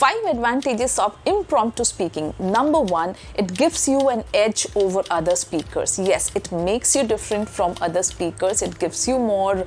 5 advantages of impromptu speaking. Number 1, it gives you an edge over other speakers. Yes, it makes you different from other speakers. It gives you more,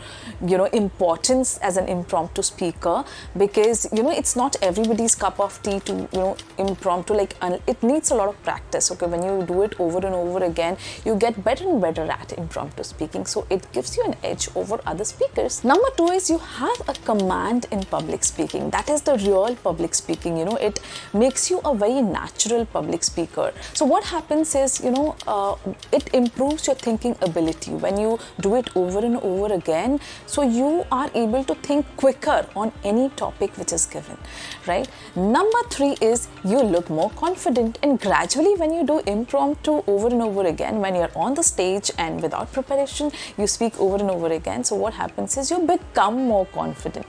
importance as an impromptu speaker, because, it's not everybody's cup of tea to, impromptu. Like, it needs a lot of practice. Okay, when you do it over and over again, you get better and better at impromptu speaking. So it gives you an edge over other speakers. Number 2 is you have a command in public speaking. That is the real public speaking. It makes you a very natural public speaker. So what happens is, it improves your thinking ability when you do it over and over again. So you are able to think quicker on any topic which is given, right? Number 3 is you look more confident, and gradually when you do impromptu over and over again, when you're on the stage and without preparation, you speak over and over again. So what happens is you become more confident.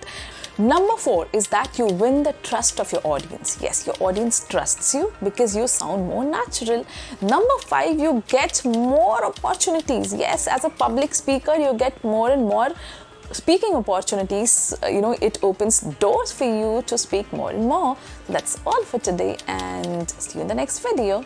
Number 4 is that you win the trust of your audience. Yes, your audience trusts you because you sound more natural. Number 5, you get more opportunities. Yes, as a public speaker, you get more and more speaking opportunities. It opens doors for you to speak more and more. That's all for today, and see you in the next video.